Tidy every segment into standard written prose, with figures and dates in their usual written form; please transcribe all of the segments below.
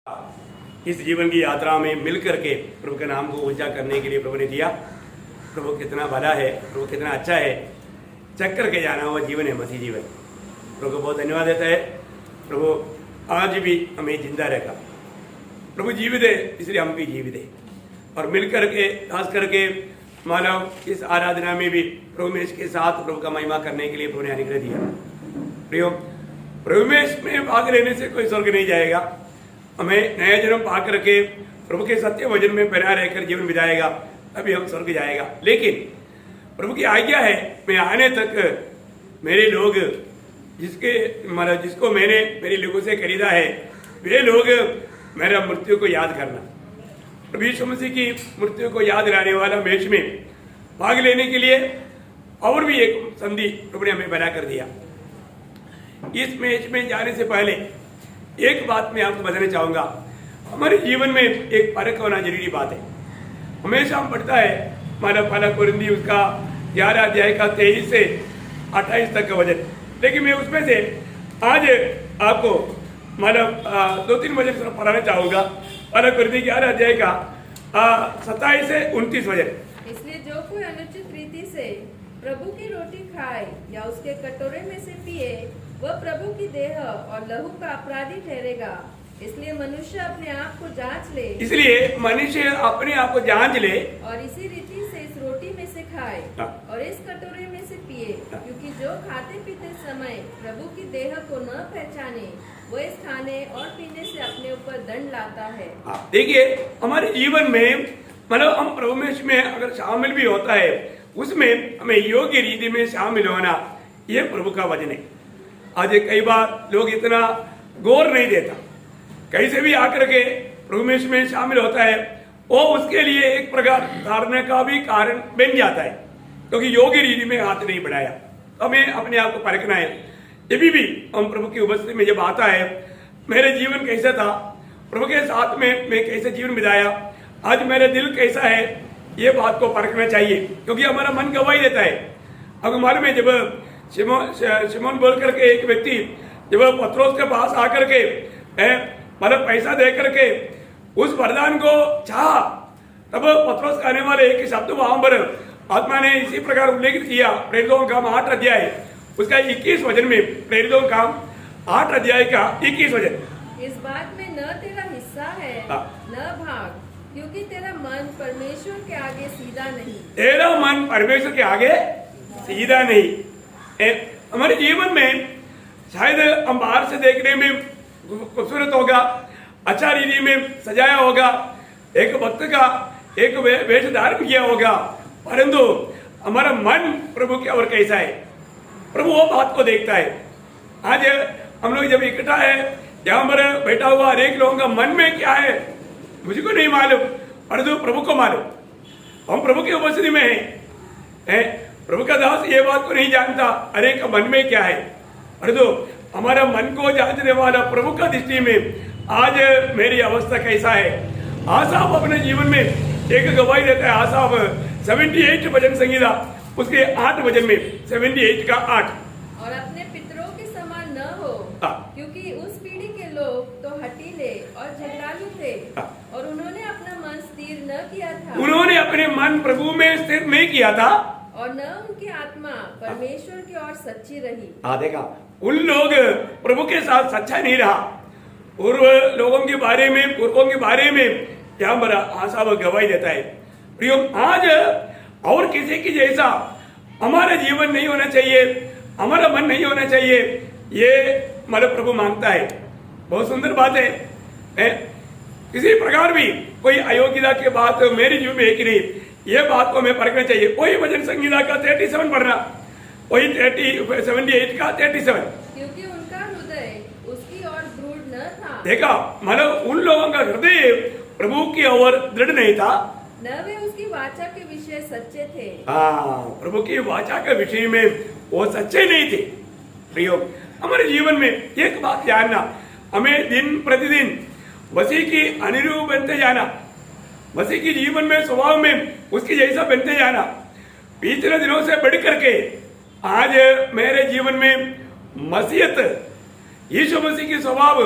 इस जीवन की यात्रा में मिलकर के प्रभु के नाम को ऊंचा करने के लिए प्रभु ने दिया। प्रभु कितना भला है, प्रभु कितना अच्छा है, चक करके जाना हुआ जीवन है मसीह जीवन। प्रभु को बहुत धन्यवाद देता है। प्रभु आज भी हमें जिंदा रखा, प्रभु जीवित है इसलिए हम भी जीवित है। और मिलकर के खास करके मानव इस आराधना में भी प्रभु में इसके साथ प्रभु का महिमा करने के लिए प्रभु ने अनुग्रह दिया। प्रियो, प्रभु में इसमें भाग लेने से कोई स्वर्ग नहीं जाएगा। हमें नया जन्म पा करके प्रभु के सत्य वचन में बना रहकर जीवन बिताएगा, तभी हम स्वर्ग जाएगा। लेकिन प्रभु की आज्ञा है, मैं आने तक मेरे लोग जिसको मैंने मेरे लोगों से खरीदा है, वे लोग मेरा मृत्यु को याद करना। प्रभु यीशु मसीह की मृत्यु को याद दिलाने वाला मैच में भाग लेने के लिए और भी एक संधि प्रभु ने हमें बना कर दिया। इस मैच में जाने से पहले एक बात मैं आपको बताना चाहूंगा। हमारे जीवन में एक फर्क होना जरूरी बात है। हमेशा हम पढ़ता है मानव पहला कुरिन्थी उसका 11 अध्याय का 23 से 28 तक का वचन, लेकिन मैं उसमें से आज आपको मानव 2-3 वचन पढ़ाना चाहूंगा। पहला कुरिन्थी 11 अध्याय का 27 से 29 वचन। इसलिए जो कोई अनुचित रीति से प्रभु की रोटी खाए या उसके कटोरे में से पिए, वह प्रभु की देह और लहू का अपराधी ठहरेगा। इसलिए मनुष्य अपने आप को जांच ले, और इसी रीति से इस रोटी में से खाए और इस कटोरे में से पिए, क्योंकि जो खाते पीते समय प्रभु की देह को न पहचाने, वो इस खाने और पीने से अपने ऊपर दंड लाता है। देखिए, हमारे जीवन में मतलब हम प्रभु में अगर शामिल भी होता है, उसमें हमें योग्य रीति में शामिल होना, ये प्रभु का वचन है। आज कई बार लोग इतना गौर नहीं देता, कहीं से भी आकर के प्रभु में शामिल होता है, वो उसके लिए एक प्रकार धारणा का भी कारण बन जाता है, क्योंकि योग्य रीति में हाथ नहीं बढ़ाया। तो हमें अपने आप को परखना है। जब भी हम प्रभु की उपस्थिति में जब आता है, मेरे जीवन कैसा था, प्रभु के साथ में मैं कैसे जीवन बिताया, आज मेरा दिल कैसा है, ये बात को परखना चाहिए, क्योंकि हमारा मन गवाही देता है। अब हमारे में जब शिमोन बोल करके एक व्यक्ति जब पत्रोस के पास आकर के मतलब पैसा दे करके उस वरदान को चाहा, तब पत्रोस कहने वाले एक शब्द वहां पर आत्मा ने इसी प्रकार उल्लेखित किया। प्रेरितों का काम 8 अध्याय उसका 21 वचन में, प्रेरितों का काम 8 अध्याय का 21 वचन। इस बात में न तेरा हिस्सा है न भाग, क्योंकि तेरा मन परमेश्वर के आगे सीधा नहीं। तेरा मन परमेश्वर के आगे सीधा नहीं। हमारे जीवन में शायद हम बाहर से देखने में खूबसूरत होगा, अच्छा रीति में सजाया होगा, एक भक्त का एक वेश धारण किया होगा, परंतु हमारा मन प्रभु की ओर कैसा है, प्रभु वो बात को देखता है। आज हम लोग जब इकट्ठा है, यहाँ पर बैठा हुआ हर एक लोगों का मन में क्या है मुझको नहीं मालूम, परंतु प्रभु को मालूम। हम प्रभु की उपस्थिति में हैं, प्रभु का दास ये बात को नहीं जानता अरे का मन में क्या है, परंतु हमारा मन को जानने वाला प्रभु का दृष्टि में आज मेरी अवस्था कैसा है। आसाफ अपने जीवन में एक गवाही देता है। आसाफ 78 भजन संगीता उसके 8 भजन में 78 का 8। और अपने पितरों के समान न हो, क्योंकि उस पीढ़ी के लोग तो हठीले और झगड़ालू थे, और उन्होंने अपना मन स्थिर न किया था। उन्होंने अपने मन प्रभु में स्थिर नहीं किया था, और न उनकी आत्मा परमेश्वर की ओर सच्ची रही। देखा, उन लोग प्रभु के साथ सच्चा नहीं रहा। पूर्व लोगों के बारे में, पूर्वों के बारे में यहाँ पर आशा गवाही देता है। प्रियो, आज और किसी की जैसा हमारा जीवन नहीं होना चाहिए, हमारा मन नहीं होना चाहिए, ये मतलब प्रभु मांगता है। बहुत सुंदर बात है। किसी प्रकार भी कोई अयोग्यता के बात मेरे जीवन में है कि नहीं, ये बात को हमें परखना चाहिए। कोई भजन संगीता का 37 पढ़ना, कोई 78 का 37, क्योंकि उनका हृदय उसकी ओर दृढ़ न था। देखा, मतलब उन लोगों का हृदय प्रभु की ओर दृढ़ नहीं था, न वे उसकी वाचा के विषय सच्चे थे। प्रभु की वाचा के विषय में वो सच्चे नहीं थे। प्रियो, हमारे जीवन में एक बात जानना, हमें दिन प्रतिदिन मसीह की अनुरूप बनते जाना, मसीह की जीवन में स्वभाव में उसकी जैसा बनते जाना। पिछले दिनों से बढ़ करके आज मेरे जीवन में मसीहत, यीशु मसीह की स्वभाव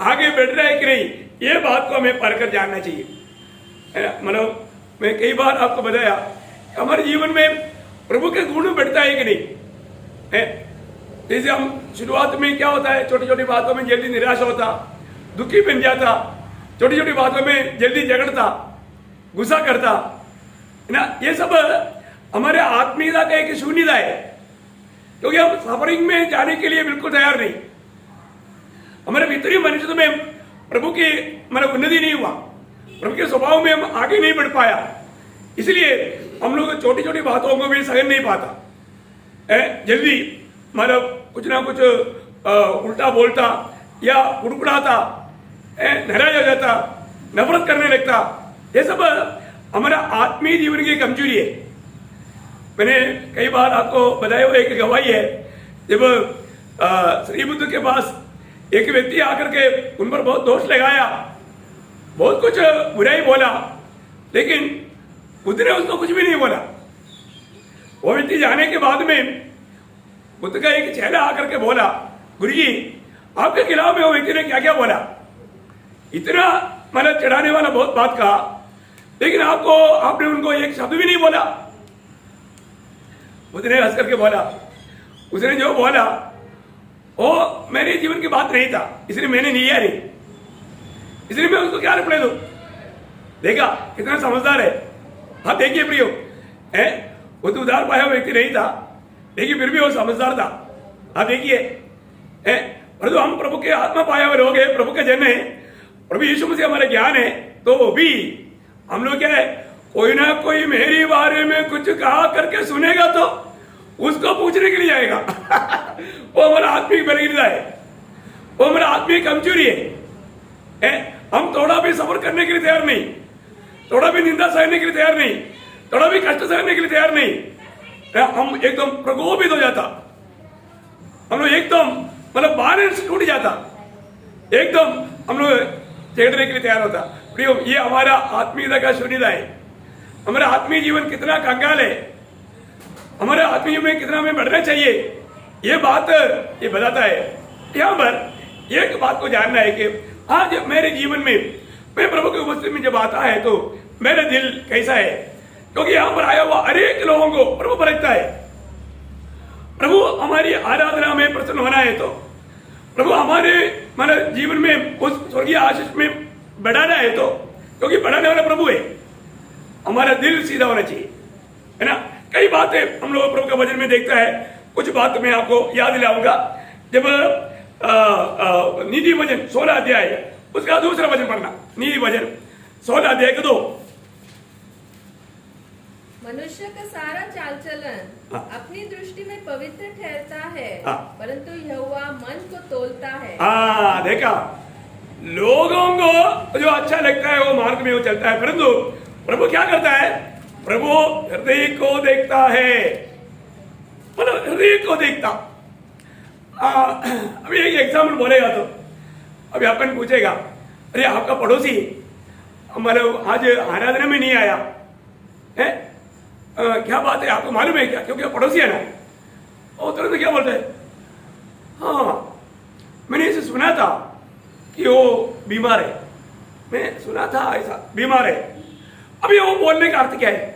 आगे बढ़ रहा है कि नहीं, ये बात को हमें परखकर जानना चाहिए, है ना। मतलब मैं कई बार आपको बताया हमारे जीवन में प्रभु के गुण बढ़ता है कि नहीं है। जैसे हम शुरुआत में क्या होता है, छोटी छोटी बातों में जल्दी निराश होता, दुखी बन जाता, छोटी छोटी बातों में जल्दी झगड़ता, गुस्सा करता, है ना। ये सब हमारे आत्मीयता का एक शून्यता है, क्योंकि हम सफरिंग में जाने के लिए बिल्कुल तैयार नहीं। हमारे भीतरी मनुष्य में प्रभु की मतलब उन्नति नहीं हुआ, प्रभु के स्वभाव में हम आगे नहीं बढ़ पाया, इसलिए हम लोग छोटी छोटी बातों को भी सहन नहीं पाता, जल्दी मतलब कुछ ना कुछ उल्टा बोलता या कुड़कुड़ाता, नाराज हो जाता, नफरत करने लगता। ये सब हमारा आत्मीय जीवन की कमजोरी है। मैंने कई बार आपको बताया हुआ एक गवाही है, जब श्री बुद्ध के पास एक व्यक्ति आकर के उन पर बहुत दोष लगाया, बहुत कुछ बुराई बोला, लेकिन बुद्ध ने उसको कुछ भी नहीं बोला। वो व्यक्ति जाने के बाद में बुद्ध का एक चेला आकर के बोला, गुरुजी आपके खिलाफ में वो व्यक्ति ने क्या क्या बोला, इतना मतलब चढ़ाने वाला बहुत बात कहा, लेकिन आपने उनको एक शब्द भी नहीं बोला। बुद्ध ने हंस करके बोला, उसने जो बोला वो मेरे जीवन की बात नहीं था, इसलिए मैंने नहीं लिया नहीं, इसलिए मैं उसको क्या रिप्लाई दूं। देखा कितना समझदार है। हाँ देखिए प्रियो, है वो तो उधार पाया व्यक्ति नहीं था, लेकिन फिर भी वो समझदार था। हाँ देखिए, है परंतु हम प्रभु के आत्मा पाया हुए लोग हैं, प्रभु के जन है, प्रभु यीशु मसीह हमारे ज्ञान है, तो भी हम लोग क्या है, कोई ना कोई मेरे बारे में कुछ कहा करके सुनेगा तो उसको पूछने के लिए जाएगा। वो हमारा आत्मिक बलहीनता है, वो हमारा आत्मिक कमजोरी है। हम थोड़ा भी सफर करने के लिए तैयार नहीं, थोड़ा भी निंदा सहने के लिए तैयार नहीं, थोड़ा भी कष्ट सहने के लिए तैयार नहीं, हम एकदम प्रकोपित हो जाता, हम लोग एकदम मतलब बैलेंस टूट जाता, एकदम हम लोग झगड़ने के लिए तैयार होता। प्रियो ये हमारा आत्मीयता का शून्यता है। हमारा आत्मीय जीवन कितना कंगाल है, हमारे आत्मीय में कितना हमें बढ़ना चाहिए, ये बात ये बताता है। यहाँ पर एक बात को जानना है कि आज मेरे जीवन में मैं प्रभु की उपस्थिति में जब आता है तो मेरा दिल कैसा है, क्योंकि यहाँ पर आया हुआ अनेक लोगों को प्रभु परखता है। प्रभु हमारी आराधना में प्रसन्न होना है तो प्रभु हमारे मतलब जीवन में उस स्वर्गीय आशीष में बढ़ाना है तो, क्योंकि बढ़ाने वाला प्रभु है, हमारा दिल सीधा होना चाहिए, है ना। कई बातें हम लोग प्रभु का वचन में देखता है, कुछ बात मैं आपको याद दिलाऊंगा। जब नीति वचन 16 अध्याय उसका दूसरा वचन पढ़ना, नीति वचन 16 अध्याय के 2। मनुष्य का सारा चाल चलन अपनी दृष्टि में पवित्र ठहरता है, परंतु यहोवा मन को तोलता है। देखा, लोगों को जो अच्छा लगता है वो मार्ग में वो चलता है, परंतु प्रभु क्या करता है, प्रभु हृदय को देखता है, मतलब हृदय को देखता। अभी एक एग्जाम्पल बोलेगा तो अभी अपन पूछेगा, अरे आपका पड़ोसी मतलब आज आराधना में नहीं आया है, क्या बात है, आपको मालूम है क्या, क्योंकि पड़ोसी है ना। और तुरंत क्या बोलते हैं, हाँ मैंने इसे सुना था कि वो बीमार है, मैं सुना था ऐसा बीमार है। अभी वो बोलने का अर्थ क्या है,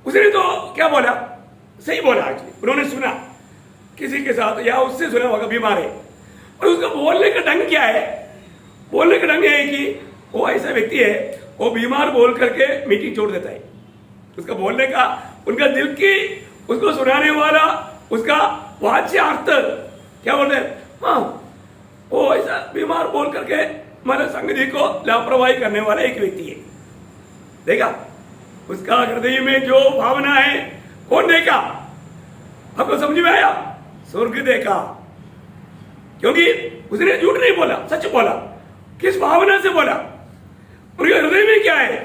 उसने तो क्या बोला, सही बोला, उन्होंने सुना किसी के साथ या उससे सुना होगा बीमार है, और उसका बोलने का ढंग क्या है, बोलने का ढंग है कि वो ऐसा व्यक्ति है, वो बीमार बोल करके मीटिंग छोड़ देता है। उसका बोलने का, उनका दिल की उसको सुनाने वाला उसका वाच्य अर्थ क्या बोलते हैं, हाँ वो ऐसा बीमार बोल करके हमारे संगति को लापरवाही करने वाला एक व्यक्ति है। देखा, उसका हृदय में जो भावना है कौन देखा, आपको समझ में आया, स्वर्ग देखा, क्योंकि उसने झूठ नहीं बोला, सच बोला। किस भावना से बोला, उनके हृदय में क्या है,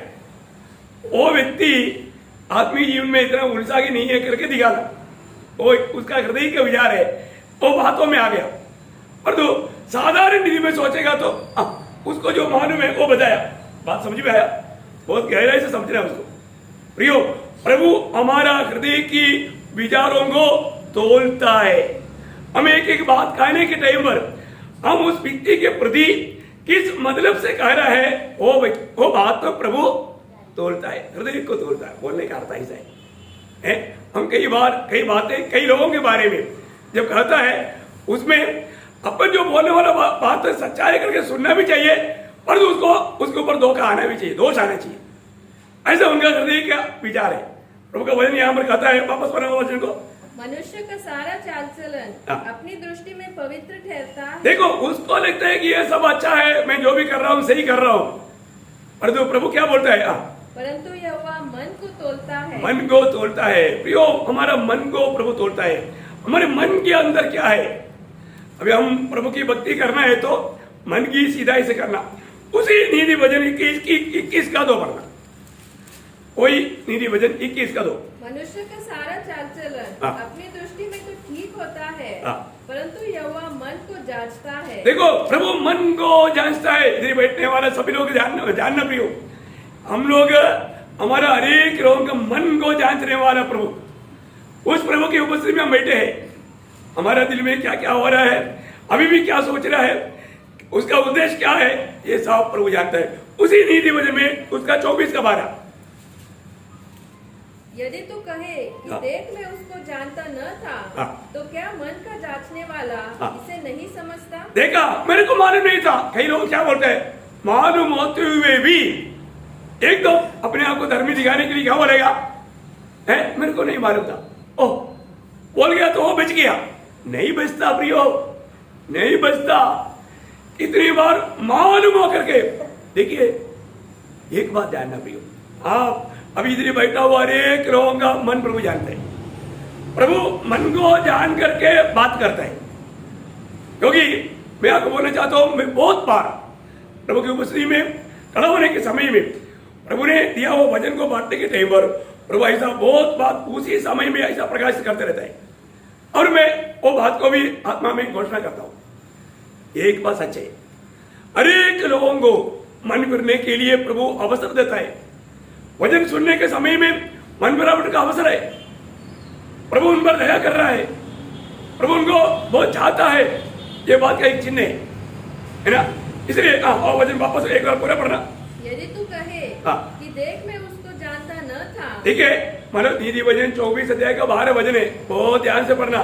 वो व्यक्ति आत्मीय जीवन में इतना उलझा के नहीं है करके दिखाना, वो उसका हृदय का विचार है, वो बातों में आ गया। पर तो साधारण विधि में सोचेगा तो उसको जो मालूम है वो बताया, बात समझ में आया, बहुत गहराई से समझना है उसको। प्रियो, प्रभु हमारा हृदय की विचारों को तोलता है। हमें एक एक बात कहने के टाइम पर हम उस व्यक्ति के प्रति किस मतलब से कह रहा है वो बात तो प्रभु तोलता है, हृदय को तोलता है। बोलने का अर्थ ऐसा है। हम कई बातें कई लोगों के बारे में जब कहता है उसमें अपन जो बोलने वाला बात है सच्चाई करके सुनना भी चाहिए, पर उसके ऊपर धोखा आना भी चाहिए, दोष आना चाहिए। ऐसा उनका हृदय का विचार है। प्रभु का वचन यहाँ पर कहता है, वापस पढ़ो वचन को। मनुष्य का सारा चाल चलन अपनी दृष्टि में पवित्र ठहरता है। देखो उसको लगता है कि ये सब अच्छा है, मैं जो भी कर रहा हूँ सही कर रहा हूँ, पर तो प्रभु क्या बोलता है? परंतु यहोवा मन को तोलता है। मन को तोलता है। प्रियो, हमारा मन को प्रभु तोलता है। हमारे मन के अंदर क्या है? अभी हम प्रभु की भक्ति करना है तो मन की सीधाई से करना। उसी नीति वचन 21 का दो पढ़ना, वही नीति वचन 21 का दो। मनुष्य का सारा चाल चलन अपनी दृष्टि में तो ठीक होता है, परंतु यहोवा मन को जांचता है। देखो प्रभु मन को जांचता है। इधर बैठने वाला सभी लोग जानना प्रियो, हम लोग हमारा हरेक लोगों का मन को जांचने वाला प्रभु, उस प्रभु की उपस्थिति में हम बैठे हैं। हमारा दिल में क्या क्या हो रहा है, अभी भी क्या सोच रहा है, उसका उद्देश्य क्या है, ये सब प्रभु जानता है। उसी नीति वचन में उसका 24 का 12, यदि तू कहे कि देख मैं उसको जानता न था, तो क्या मन का जांचने वाला इसे नहीं समझता? देखा, मेरे को मालूम नहीं था। कई लोग क्या बोलते हैं, मालूम होते हुए भी एक तो अपने आप को धर्मी दिखाने के लिए क्या बोलेगा, है मेरे को नहीं मालूम था, ओह बोल गया तो वो बच गया। नहीं बचता प्रियो, नहीं बचता। कितनी बार मालूम होकर के देखिए, एक बात जानना प्रियो, आप अभी इधर बैठा हुआ हरेक लोगों का मन प्रभु जानते हैं। प्रभु मन को जान करके बात करता है। क्योंकि मैं आपको बोलना चाहता हूं, मैं बहुत बार प्रभु की उपस्थिति में खड़ा होने के समय में प्रभु ने दिया वो वचन को बांटने के टाइम पर प्रभु ऐसा बहुत बात उसी समय में ऐसा प्रकाशित करते रहता है, और मैं वो बात को भी आत्मा में घोषणा करता हूं। एक बात सच है, हरेक लोगों को मन फिरने के लिए प्रभु अवसर देता है। वचन सुनने के समय में मन फिरावट का अवसर है। प्रभु उन पर दया कर रहा है, प्रभु उनको बहुत चाहता है। ये बात का एक चिन्ह है ना। इसलिए वचन वापस एक बार पूरा पढ़ना। यदि तू कहे कि देख मैं उसको जानता न था, ठीक है, मतलब नीति वचन 24 अध्याय का 12 वचन है, बहुत ध्यान से पढ़ना।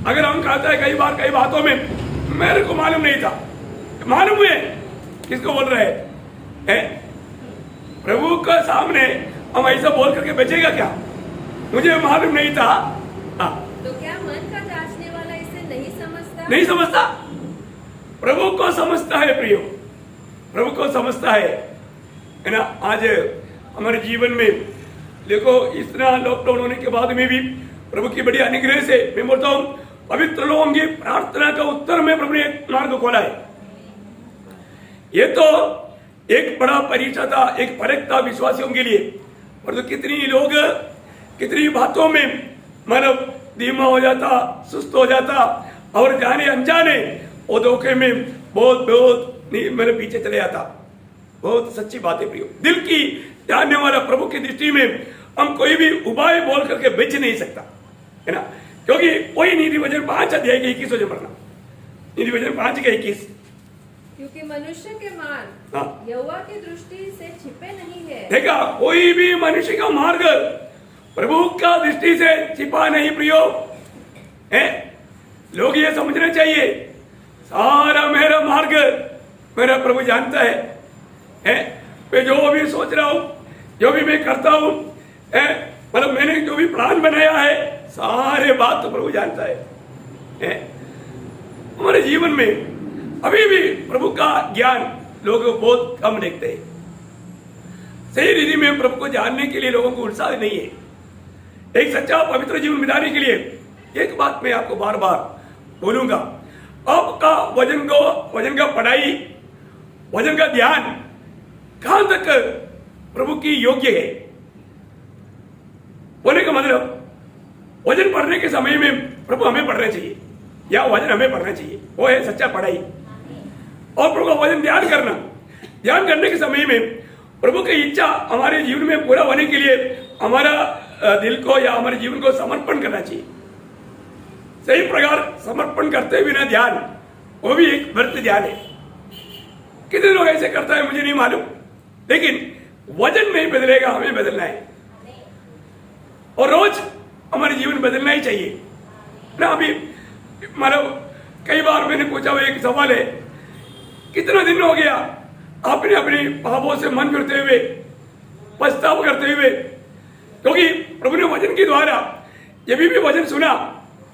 अगर हम कहते हैं कई बार कई बातों में मेरे को मालूम नहीं था, मालूम है किसको बोल रहे हैं? प्रभु के सामने हम ऐसा बोल करके बचेगा क्या? मुझे मालूम नहीं था। तो क्या मन का जांचने वाला इसे नहीं समझता? नहीं समझता। प्रभु को समझता है प्रियो, प्रभु को समझता है ना। आज हमारे जीवन में देखो, इतना लॉकडाउन होने के बाद में भी प्रभु की बड़ी अनुग्रह से मैं बोलता हूँ, पवित्र लोगों की प्रार्थना का उत्तर में प्रभु ने एक मार्ग खोला है। ये तो एक बड़ा परीक्षा था, एक परख था विश्वासियों के लिए। और तो कितनी लोग कितनी बातों में मतलब धीमा हो जाता, सुस्त हो जाता, और जाने अनजाने वो धोखे में बहुत मेरे पीछे चले जाता। बहुत सच्ची बात है प्रियो, दिल की जानने वाला प्रभु की दृष्टि में हम कोई भी उपाय बोल करके बेच नहीं सकता, है ना। क्योंकि वही नीति वचन 5 अध्याय के 21 वचन पढ़ना, नीति वचन 5 के 21। क्योंकि मनुष्य के मार्ग यहोवा की दृष्टि से छिपे नहीं है। देखा, कोई भी मनुष्य का मार्ग प्रभु का दृष्टि से छिपा नहीं प्रियो, है। लोग ये समझना चाहिए, सारा मेरा मार्ग मेरा प्रभु जानता है। मैं जो भी सोच रहा हूं, जो भी मैं करता हूं, मतलब मैंने जो भी प्लान बनाया है, सारे बात तो प्रभु जानता है। हमारे जीवन में अभी भी प्रभु का ज्ञान लोग बहुत कम देखते हैं। सही रीति में प्रभु को जानने के लिए लोगों को उत्साह नहीं है। एक सच्चा पवित्र जीवन बिताने के लिए एक बात मैं आपको बार बार बोलूंगा, आपका वचन का पढ़ाई, वचन का ध्यान कहां तक प्रभु की योग्य है। बोलने का मतलब वचन पढ़ने के समय में प्रभु हमें पढ़ना चाहिए या वचन हमें पढ़ना चाहिए, वो है सच्चा पढ़ाई। और प्रभु का वचन ध्यान करना, ध्यान करने के समय में प्रभु की इच्छा हमारे जीवन में पूरा होने के लिए हमारा दिल को या हमारे जीवन को समर्पण करना चाहिए। सही प्रकार समर्पण करते बिना ध्यान, वो भी एक व्यर्थ ध्यान है। कितने लोग ऐसे करता है मुझे नहीं मालूम, लेकिन वजन नहीं बदलेगा, हमें बदलना है और रोज हमारे जीवन बदलना ही चाहिए ना। अभी मतलब कई बार मैंने पूछा हुआ एक सवाल है, कितना दिन हो गया आपने अपने पापों से मन फिरते हुए, पछतावा करते हुए, क्योंकि प्रभु ने वचन के द्वारा जब भी वचन सुना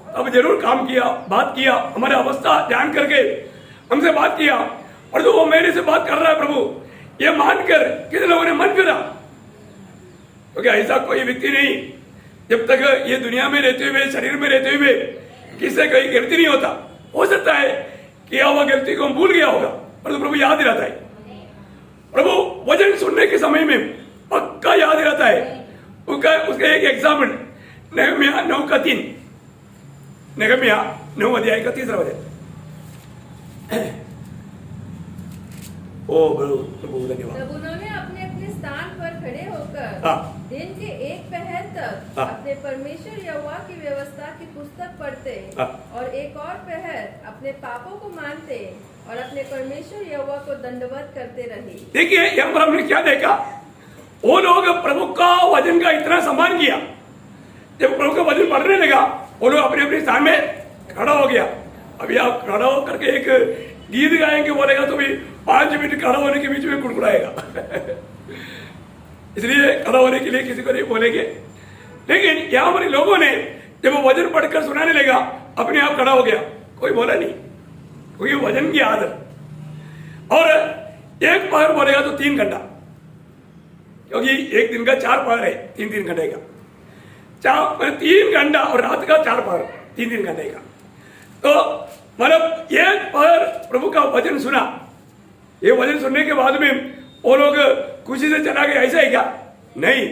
अब जरूर काम किया, बात किया, हमारा अवस्था जान करके हमसे बात किया, और तो वो मेरे से बात कर रहा है प्रभु, ये मानकर कितने लोगों ने मन फिरा। क्योंकि ऐसा कोई व्यक्ति नहीं जब तक ये दुनिया में रहते हुए, शरीर में रहते हुए किससे कोई गलती नहीं होता। हो सकता है कि वह गलती को भूल गया होगा, परंतु प्रभु याद दिलाता है। प्रभु वचन सुनने के समय में पक्का याद रहता है। उसका एक एग्जाम्पल नहम्याह 9:3, नहम्याह 9 अध्याय का 3 वचन। ओ प्रभु धन्यवाद। तब उन्होंने अपने अपने स्थान पर खड़े होकर हाँ। दिन के एक पहर तक हाँ। अपने परमेश्वर यहोवा की व्यवस्था की पुस्तक पढ़ते हाँ। और एक और पहर अपने पापों को मानते और अपने परमेश्वर यहोवा को दंडवत करते रहे। देखिए यहाँ पर हमने क्या देखा, वो लोग प्रभु का वचन का इतना सम्मान किया, जब प्रभु का वचन पढ़ने लगा वो लोग अपने अपने स्थान में खड़ा हो गया। अभी आप खड़ा हो करके एक गीत गाएंगे बोलेगा तो भी 5 मिनट खड़ा होने के बीच में कुड़कुड़ाएगा इसलिए खड़ा होने के लिए किसी को नहीं बोलेंगे। लेकिन यहाँ पर लोगों ने जब वो वचन पढ़कर सुनाने लगा अपने आप खड़ा हो गया, कोई बोला नहीं, क्योंकि वचन की आदत। और एक पहर बोलेगा तो 3 घंटा, क्योंकि एक दिन का 4 पहर है, 3 घंटे का 3 घंटा, और रात का 4 पहर 3 घंटे का। तो मतलब एक पहर प्रभु का वचन सुना, ये वचन सुनने के बाद में वो लोग खुशी से चला गया, ऐसा है क्या? नहीं,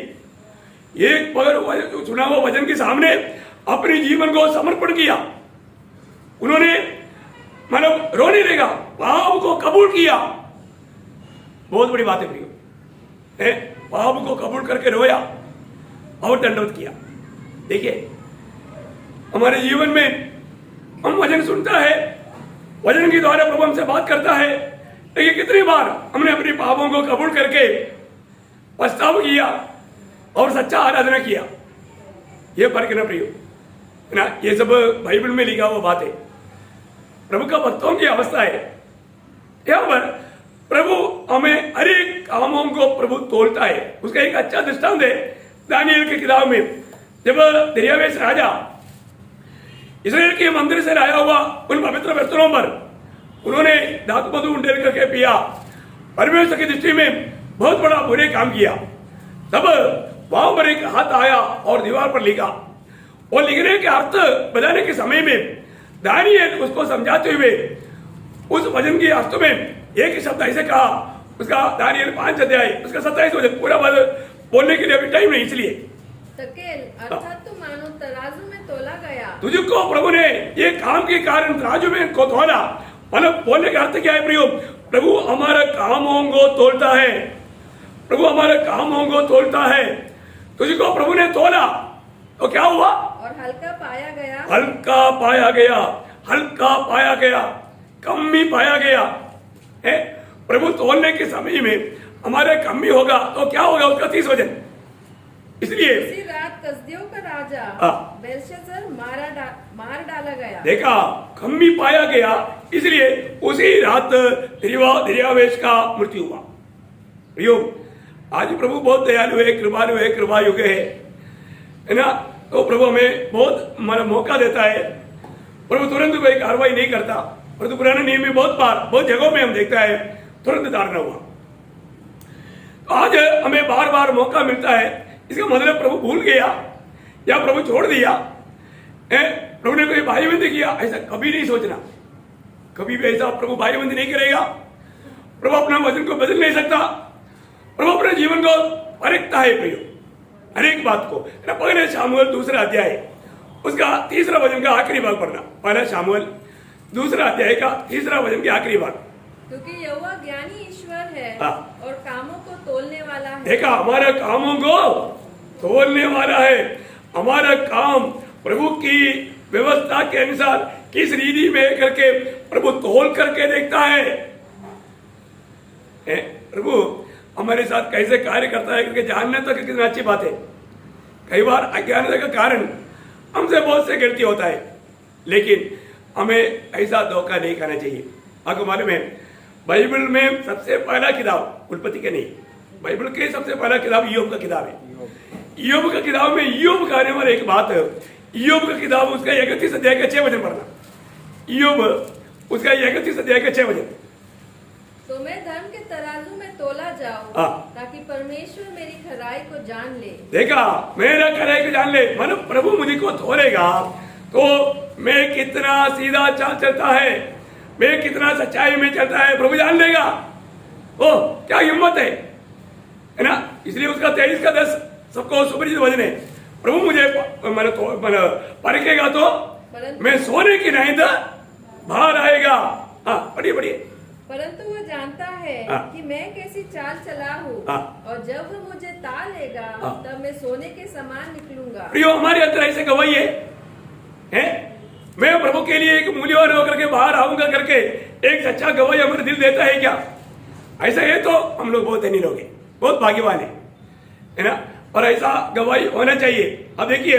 एक पहर सुना हुआ वचन के सामने अपने जीवन को समर्पण किया। उन्होंने मतलब रोने लगा, पाप को कबूल किया। बहुत बड़ी बात है प्रियो, पाप को कबूल करके रोया और दंडवत किया। देखिए हमारे जीवन में हम वचन सुनता है, वचन के द्वारा प्रभु हमसे बात करता है, लेकिन कितनी बार हमने अपने पापों को कबूल करके पछतावा किया और सच्चा आराधना किया। ये फर्क है ना प्रियो, है ना। ये सब बाइबल में लिखा हुआ बात है, प्रभु का भक्तों की अवस्था है। यहाँ पर प्रभु हमें हर एक कामों को प्रभु तोलता है। उसका एक अच्छा दृष्टांत है दानियल की किताब में, जब दरियावेश राजा इस्राएल के मंदिर से लाया हुआ उन पवित्र बर्तनों पर उन्होंने धातु मधु उंडेल करके पिया, परमेश्वर की दृष्टि में बहुत बड़ा बुरे काम किया। तब वहां पर एक हाथ आया और दीवार पर लिखा, और लिखने के अर्थ बताने के समय में दानियल उसको समझाते हुए उस वचन के अर्थ में एक शब्द ऐसे कहा, उसका दानियल 5 अध्याय उसका 27 वचन पूरा बोलने के लिए अभी टाइम नहीं, इसलिए तकेल अर्थात तो मानो तराजू में तोला गया। तुझको प्रभु ने ये काम के कारण तराजू में को तोला। मतलब बोलने का अर्थ क्या है प्रियो? प्रभु हमारे कामों को तोलता है, प्रभु हमारे कामों को तोलता है। तुझको प्रभु ने तोला तो क्या हुआ? और हल्का पाया गया, हल्का पाया गया, हल्का पाया गया, कम भी पाया गया है। प्रभु तोलने के समय में हमारे कम भी होगा तो क्या होगा? उसका 30 वचन। इसलिए उसी रात कसदियों का राजा बेलशस्सर मार डाला गया। देखा, कम भी पाया गया, इसलिए उसी रात दरियावेश का मृत्यु हुआ। प्रियो, आज प्रभु बहुत दयालु है, कृपालु है, कृपा युग है ना। तो प्रभु हमें बहुत मौका देता है। प्रभु तुरंत कोई कार्रवाई नहीं करता, परंतु पुराने नियम में बहुत बार बहुत जगहों में हम देखता है तुरंत धारणा हुआ। आज हमें बार बार मौका मिलता है, इसका मतलब प्रभु भूल गया या प्रभु छोड़ दिया, प्रभु ने कोई भाईबंदी किया, ऐसा कभी नहीं सोचना। कभी भी ऐसा प्रभु भाईबंदी नहीं करेगा। प्रभु अपना वचन को बदल नहीं सकता। प्रभु अपने जीवन को परखता है प्रियो, हर एक बात को। पहले शामुएल 2 अध्याय उसका 3 वचन का आखिरी भाग पढ़ना। पहला शामुएल 2 अध्याय का 3 वचन के आखिरी भाग। क्योंकि यहोवा ज्ञानी ईश्वर है और कामों को तोलने वाला है। देखा, हमारे कामों को तोलने वाला है। हमारा काम प्रभु की व्यवस्था के अनुसार किस रीति में करके प्रभु तोल करके देखता है। प्रभु हमारे साथ कैसे कार्य करता है क्योंकि जानने तक कितनी अच्छी बात है। कई बार अज्ञानता का कारण हमसे बहुत से गलती होता है, लेकिन हमें ऐसा धोखा नहीं करना चाहिए। आपको मालूम है बाइबल में सबसे पहला किताब उत्पत्ति के नहीं, बाइबल के सबसे पहला किताब ईयोब का किताब है। ईयोब का किताब में ईयोब कहने वाला एक बात है, ईयोब का किताब उसका 31 अध्याय का 6 वचन पढ़ना। ईयोब उसका 31 अध्याय का 6 वचन। तो मैं धर्म के तराजू में तोला जाऊं ताकि परमेश्वर मेरी खराई को जान ले। देखा, मेरा खराई को जान ले, मतलब प्रभु मुझे को तोलेगा तो मैं कितना सीधा चाल चलता है, मैं कितना सच्चाई में चलता है, प्रभु जान लेगा। ओ क्या हिम्मत है ना। इसलिए उसका 23 का 10 सबको सुपरिचित वचन है। प्रभु मुझे परखेगा तो मैं सोने की नहीं था बाहर आएगा। हाँ पढ़िए पढ़िए। परंतु वो जानता है कि मैं कैसी चाल चला हूँ, और जब वो मुझे ता लेगा तब मैं सोने के समान निकलूंगा। प्रियो, हमारे अंदर ऐसे गवाही है? मैं प्रभु के लिए एक मूल्यवान होकर के बाहर आऊंगा करके एक सच्चा गवाही हमारे दिल देता है क्या? ऐसा है तो हम लोग बहुत धनी लोग हैं, बहुत भाग्यवान है ना। और ऐसा गवाही होना चाहिए। अब देखिए,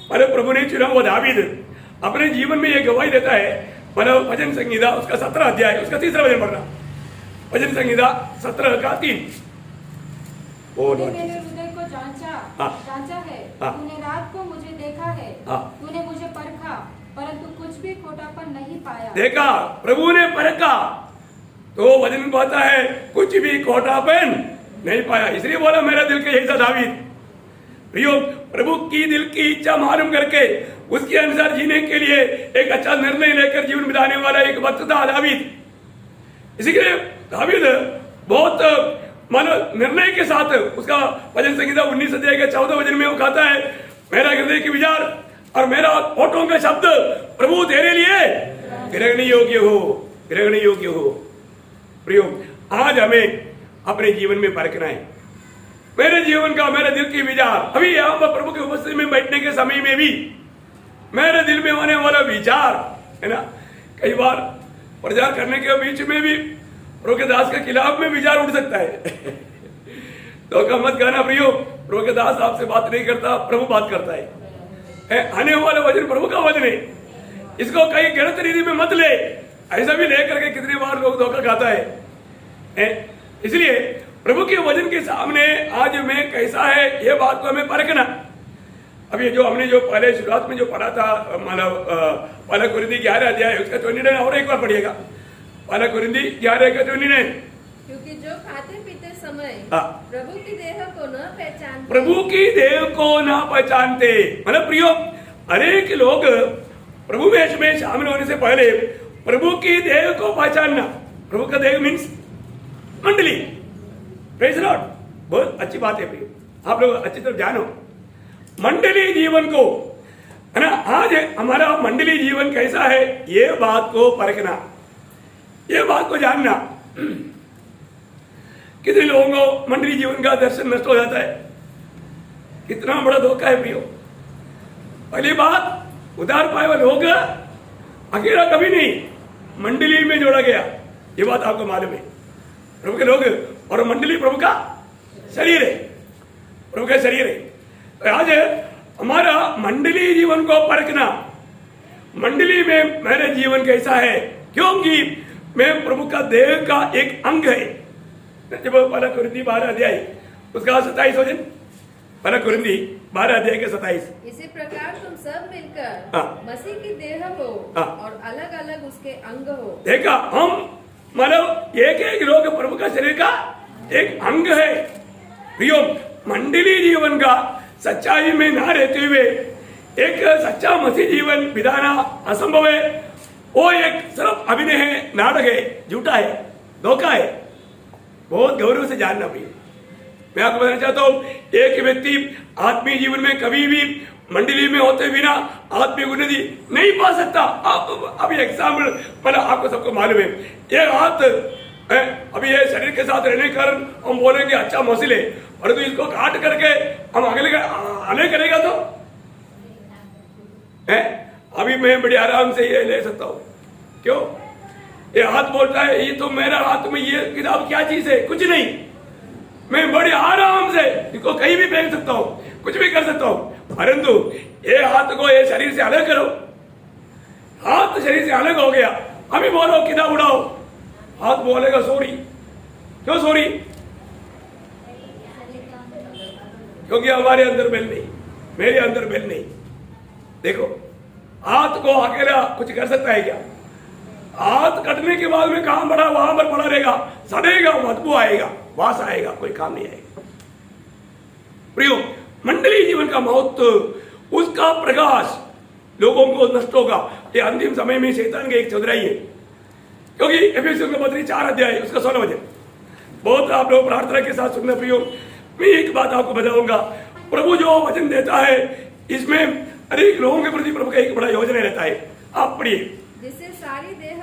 पहले प्रभु ने चुना हुआ दावीद अपने जीवन में ये गवाही देता है। मतलब भजन संहिता उसका 17 अध्याय उसका 3रा वचन पढ़ना। भजन संहिता 17 का 3। तूने मेरे हृदय को जांचा है, तूने रात को मुझे देखा है, तूने मुझे परखा परंतु कुछ भी खोटापन नहीं पाया। देखा, प्रभु ने परखा तो वचन कहता है कुछ भी खोटापन नहीं पाया। इसलिए बोला मेरा दिल के जैसा दावीद। प्रियो, प्रभु की दिल की इच्छा मालूम करके उसके अनुसार जीने के लिए एक अच्छा निर्णय लेकर जीवन बिताने वाला एक वक्त था दावीद। इसीलिए दावीद बहुत मानो निर्णय के साथ उसका भजन संहिता 19 अध्याय के 14 वचन में वो कहता है, मेरा हृदय के विचार और मेरा होठों के शब्द प्रभु तेरे लिए ग्रहण योग्य हो, ग्रहण योग्य हो। प्रियो, आज हमें अपने जीवन में परखना है। मेरे जीवन का, मेरे दिल के विचार, अभी यहाँ पर प्रभु की उपस्थिति में बैठने के समय में भी मेरे दिल में होने वाला विचार है ना, कई बार प्रचार करने के बीच में भी प्रभु के दास के खिलाफ में विचार उठ सकता है। तो मत कहना प्रियो, प्रभु के दास आपसे बात नहीं करता, प्रभु बात करता है। आने वाला वचन प्रभु का वचन है, इसको कहीं गलत रीति में मत ले। ऐसा भी लेकर के कितनी बार लोग धोखा खाता है। इसलिए प्रभु के वचन के सामने आज में कैसा है ये बात को हमें परखना। अब ये जो हमने जो पहले शुरुआत में जो पढ़ा था, मतलब पहला कुरिन्थी 11 अध्याय उसका 29 और एक बार पढ़िएगा। पहला कुरिन्थी 11 का 29। क्योंकि जो खाते पीते समय प्रभु की देह को न पहचानते, प्रभु की देह को न पहचानते, मतलब प्रियो अनेक लोग प्रभु में शामिल होने से पहले प्रभु की देह को पहचानना। प्रभु का देह मीन्स मंडली। प्रेज लॉर्ड, बहुत अच्छी बात है प्रियो, आप लोग अच्छी तरह जानो मंडली जीवन को, है ना। आज हमारा मंडली जीवन कैसा है ये बात को परखना, ये बात को जानना। कितने लोगों को मंडली जीवन का दर्शन नष्ट हो जाता है, कितना बड़ा धोखा है प्रियो। पहली बात, उधार पाए हुए लोग अकेला कभी नहीं, मंडली में जोड़ा गया, ये बात आपको मालूम है। प्रभु के लोग और मंडली प्रभु का शरीर है, प्रभु का शरीर है। तो आज हमारा मंडली जीवन को परखना, मंडली में मेरा जीवन कैसा है, क्योंकि मैं प्रभु का देह का एक अंग है। जब पहला कुरिन्थी 12 अध्याय उसका 27 वचन, पहला कुरिन्थी 12 अध्याय के 27। इसी प्रकार तुम सब मिलकर मसीह की देह हो और अलग अलग उसके अंग हो। देखा, हम मतलब एक एक लोग प्रभु का शरीर का एक अंग है। प्रियो, मंडली जीवन का सच्चाई में ना रहते हुए एक सच्चा मसीह जीवन बिताना असंभव है। वो एक सिर्फ अभिनय है, नाटक है, झूठा है, धोखा है। बहुत गौरव से जानना प्रिय। मैं आपको बताना चाहता हूँ, एक व्यक्ति आत्मीय जीवन में कभी भी मंडली में होते बिना आत्मिक उन्नति नहीं पा सकता। अभी एग्जाम्पल मतलब आपको सबको मालूम है, ये हाथ अभी ये शरीर के साथ रहने के कारण हम बोलेंगे अच्छा मौसिल है, परंतु इसको काट करके हम अगले करेगा तो अभी मैं बड़े आराम से ये ले सकता हूँ। क्यों? ये हाथ बोलता है ये तो मेरा हाथ में ये किताब क्या चीज है, कुछ नहीं, मैं बड़े आराम से इसको कहीं भी फेंक सकता हूँ, कुछ भी कर सकता हूँ, परंतु ये हाथ को ये शरीर से अलग करो। हाथ शरीर से अलग हो गया, अभी बोलो किताब उड़ाओ, हाथ बोलेगा सॉरी। क्यों सॉरी? क्योंकि हमारे अंदर बेल नहीं, मेरे अंदर बेल नहीं। देखो हाथ को अकेला कुछ कर सकता है क्या? हाथ कटने के बाद में कहां पड़ा वहां पर पड़ा रहेगा, सड़ेगा, बदबू आएगा, वास आएगा, कोई काम नहीं आएगा। प्रियो, मंडली जीवन का महत्व, उसका प्रकाश लोगों को नष्ट होगा। ये अंतिम समय में शैतान की एक चौधराई है, क्योंकि एफेसियों का पत्री 4 अध्याय उसका 16 वचन बहुत आप लोग प्रार्थना के साथ सुनना। प्रियो, मैं एक बात आपको बताऊंगा, प्रभु जो वचन देता है इसमें अनेक लोगों के प्रति प्रभु का एक बड़ा योजना रहता है। आप पढ़िए, जिससे सारी देह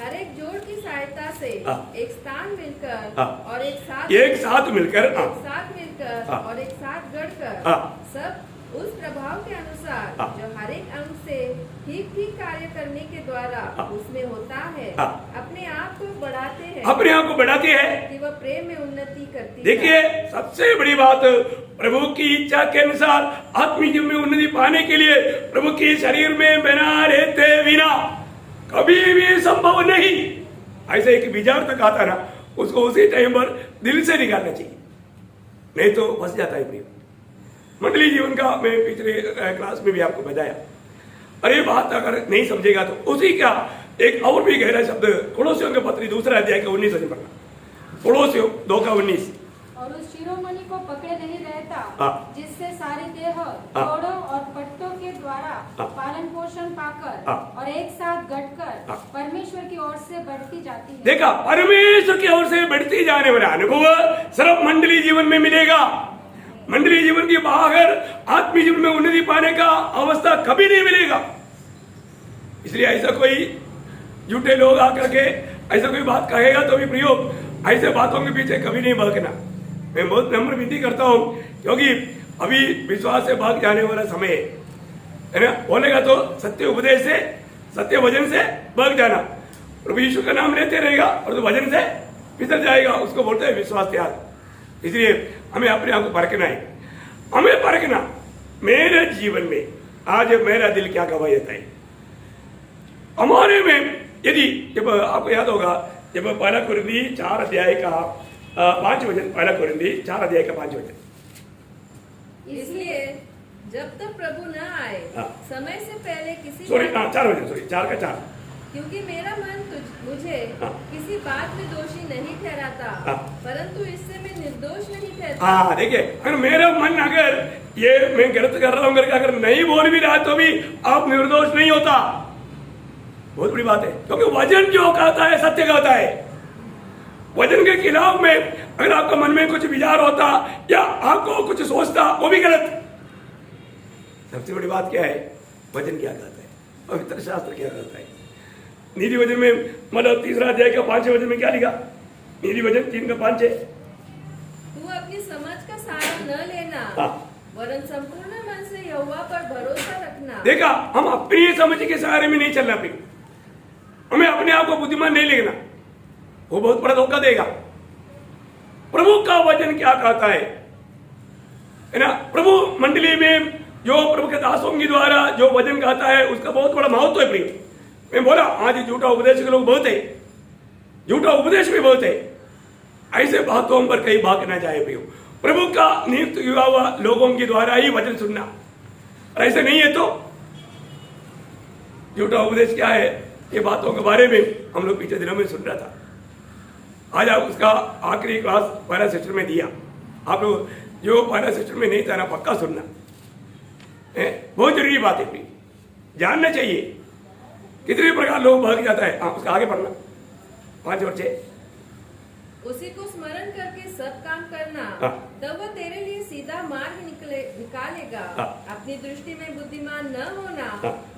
हर एक जोड़ की सहायता से एक स्थान मिलकर और एक साथ मिलकर और एक साथ गढ़कर सब उस प्रभाव के अनुसार जो हर एक अंग से ठीक ठीक कार्य करने के द्वारा उसमें होता है, अपने आप को बढ़ाते हैं, अपने आप को बढ़ाते हैं कि वह प्रेम में उन्नति करती है। देखिए सबसे बड़ी बात, प्रभु की इच्छा के अनुसार आत्मिक जीवन में उन्नति पाने के लिए प्रभु के शरीर में बना रहते बिना कभी भी संभव नहीं। ऐसे एक विचार तक आता ना, उसको उसी टाइम पर दिल से निकालना चाहिए, नहीं तो फंस जाता है। प्रिय मंडली जीवन का मैं पिछले क्लास में भी आपको बताया, अरे बात अगर नहीं समझेगा तो उसी का एक और भी गहरा शब्द कोलोसियों के पत्री 2 अध्याय का 19 वचन पढ़ना। कोलोसियों 2:19, और उस शिरोमणि को पकड़े नहीं रहता जिससे सारी देह जोड़ों और पट्टों के द्वारा पालन पोषण पाकर और एक साथ गढ़कर परमेश्वर की ओर से बढ़ती जाती है। देखा, परमेश्वर की ओर से बढ़ती जाने वाला अनुभव सिर्फ मंडली जीवन में मिलेगा। मंडली जीवन के बाहर आत्मिक जीवन में उन्नति पाने का अवस्था कभी नहीं मिलेगा। इसलिए ऐसा कोई झूठे लोग आकर के ऐसा कोई बात कहेगा तो भी प्रयोग ऐसे बातों के पीछे कभी नहीं भागना। मैं बहुत नम्र विनती करता हूं, क्योंकि अभी विश्वास से भाग जाने वाला समय है ना। बोलेगा तो सत्य उपदेश से, सत्य वचन से भाग जाना, प्रभु यीशु का नाम लेते रहेगा और तो वचन से पितर जाएगा, उसको बोलते हैं विश्वास त्याग। इसलिए हमें अपने आप को परखना है, हमें परखना मेरे जीवन में आज मेरा दिल क्या गवाही देता है। हमारे में यदि जब आपको याद होगा, जब 1 कुरिन्थी 4 अध्याय का 5 वचन, 1 कुरिन्थी 4 अध्याय का 5 वचन, इसलिए जब तक प्रभु न आए समय से पहले किसी 4 का 4, क्योंकि मेरा मन मुझे किसी बात में दोषी नहीं ठहराता, परंतु इससे मैं निर्दोष नहीं ठहरता। देखिए, अगर मेरा मन अगर ये मैं गलत कर रहा हूँ करके अगर नहीं बोल भी रहा तो भी आप निर्दोष नहीं होता। बहुत बड़ी बात है, क्योंकि वचन जो कहता है सत्य कहता है। वचन के खिलाफ में अगर आपका मन में कुछ विचार होता या आपको कुछ सोचता, वो भी गलत। सबसे बड़ी बात क्या है, वचन क्या कहता है, पवित्र शास्त्र क्या कहता है। नीति वचन में मतलब 3 अध्याय का 5 वचन में क्या लिखा, नीति वचन 3 का 5 है, तू अपनी समझ का सहारा न लेना, वरन संपूर्ण मन से यहोवा पर भरोसा रखना। देखा, हम अपनी समझ के सहारे में नहीं चलना, फिर हमें अपने आप को बुद्धिमान नहीं लेना, वो बहुत बड़ा धोखा देगा। प्रभु का वचन क्या कहता है ना। प्रभु मंडली में जो प्रभु के दासों के द्वारा जो वचन कहता है उसका बहुत बड़ा महत्व है। प्रिय मैं बोला, आज झूठा उपदेश के लोग बहुत है, झूठा उपदेश भी बहुत है, ऐसे बातों पर कहीं भाग ना जाए। प्रियो, प्रभु का नियुक्त युवा हुआ लोगों के द्वारा ही वचन सुनना, और ऐसे नहीं है तो झूठा उपदेश क्या है, ये बातों के बारे में हम लोग पिछले दिनों में सुन रहा था। आज आप उसका आखिरी क्लास पहला सेक्शन में दिया। आप लोग जो पहला सेक्शन में नहीं था ना, पक्का सुनना, बहुत जरूरी बात है, प्रिय जानना चाहिए। कितने प्रकार लोग भाग जाता है, उसका आगे पढ़ना 5 और 6। उसी को स्मरण करके सब काम करना, तब वह तेरे लिए सीधा मार्ग निकालेगा। अपनी दृष्टि में बुद्धिमान न होना,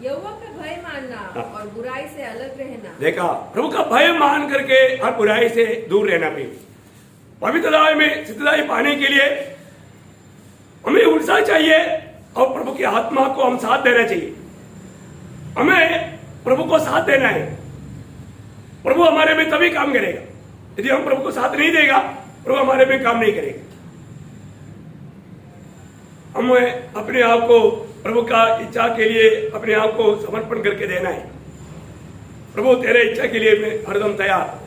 यहोवा का भय मानना और बुराई से अलग रहना। देखा, प्रभु का भय मान करके और बुराई से दूर रहना। भी पवित्रता में सिद्धताई पाने के लिए हमें उत्साह चाहिए और प्रभु की आत्मा को हम साथ देना चाहिए। हमें प्रभु को साथ देना है। प्रभु हमारे में तभी काम करेगा। यदि हम प्रभु को साथ नहीं देगा, प्रभु हमारे में काम नहीं करेगा। हमें अपने आप को प्रभु का इच्छा के लिए अपने आप को समर्पण करके देना है। प्रभु तेरे इच्छा के लिए मैं हरदम तैयार।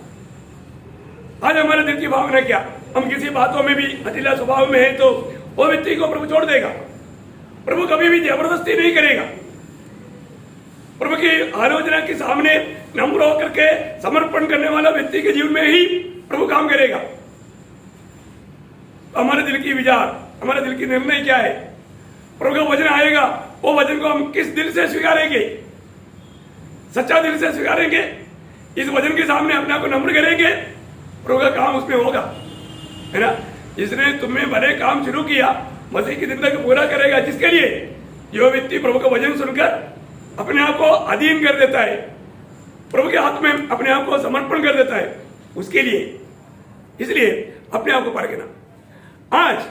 आज हमारे दिल की भावना क्या? हम किसी बातों में भी हठीला स्वभाव में है तो वो व्यक्ति को प्रभु छोड़ देगा। प्रभु कभी भी जबरदस्ती नहीं करेगा। प्रभु की आलोचना के सामने नम्र होकर के समर्पण करने वाला व्यक्ति के जीवन में ही प्रभु काम करेगा। तो हमारे दिल की विचार, हमारे दिल की निर्णय क्या है? प्रभु का वचन आएगा, वो वचन को हम किस दिल से स्वीकारेंगे? सच्चा दिल से स्वीकारेंगे, इस वचन के सामने अपने आप को नम्र करेंगे, प्रभु का काम उसमें होगा, है ना। जिसने तुम्हें भले काम शुरू किया मसीह की जिंदगी पूरा करेगा। जिसके लिए जो व्यक्ति प्रभु का वचन सुनकर अपने आप को अधीन कर देता है, प्रभु के हाथ में अपने आप को समर्पण कर देता है, उसके लिए। इसलिए अपने आप को परखना। आज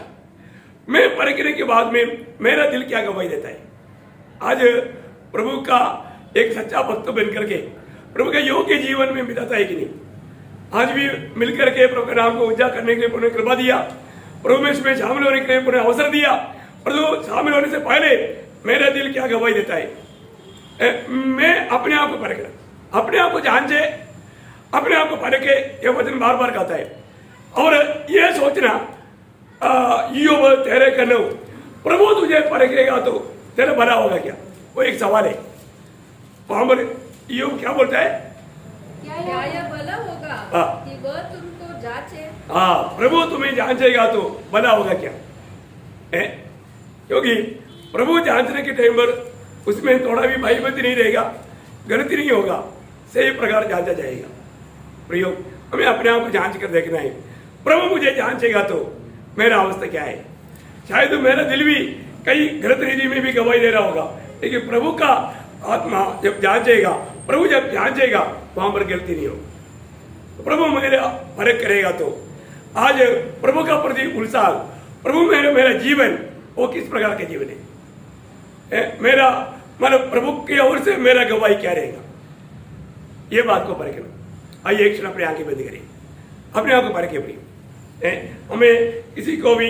मैं परखने के बाद में मेरा दिल क्या गवाही देता है। आज प्रभु का एक सच्चा भक्त बनकर के प्रभु के योग्य जीवन में बिताता है कि नहीं? आज भी मिलकर के प्रभु के नाम को ऊंचा करने के लिए प्रभु ने कृपा दिया, प्रभु में इसमें शामिल होने के लिए प्रभु ने अवसर दिया। प्रभु शामिल होने से पहले मेरा दिल क्या गवाही देता है? मैं अपने आप को परखना, अपने आप को जांचे, अपने आप को परखे, ये वचन बार बार कहता है। और ये सोचना यो तेरे कनो, प्रभु तुझे परखेगा तो तेरा भला होगा क्या? वो एक सवाल है। वहां पर यो क्या बोलता है? क्या यह भला होगा कि वह तुमको जांचे? हाँ, प्रभु तुम्हें जांचेगा तो भला होगा क्या है? क्योंकि प्रभु जांचने के टाइम पर उसमें थोड़ा भी भाईमती नहीं रहेगा, गलती नहीं होगा, सही प्रकार जांचा जाएगा। प्रयोग हमें अपने आप को जांच कर देखना है। प्रभु मुझे जांचेगा तो मेरा अवस्था क्या है? शायद मेरा दिल भी कई गलत रीति में भी गवाही दे रहा होगा, लेकिन प्रभु का आत्मा जब जांचेगा, प्रभु जब जांचेगा वहां पर गलती नहीं होगी। तो प्रभु मेरा परख करेगा तो आज प्रभु का प्रति उत्साह, प्रभु मेरा जीवन वो किस प्रकार के जीवन है? मेरा मतलब प्रभु की ओर से मेरा गवाही क्या रहेगा? ये बात को परखना। आइए एक क्षण अपनी आंखें बंद करें, अपने आप को परखें। हमें किसी को भी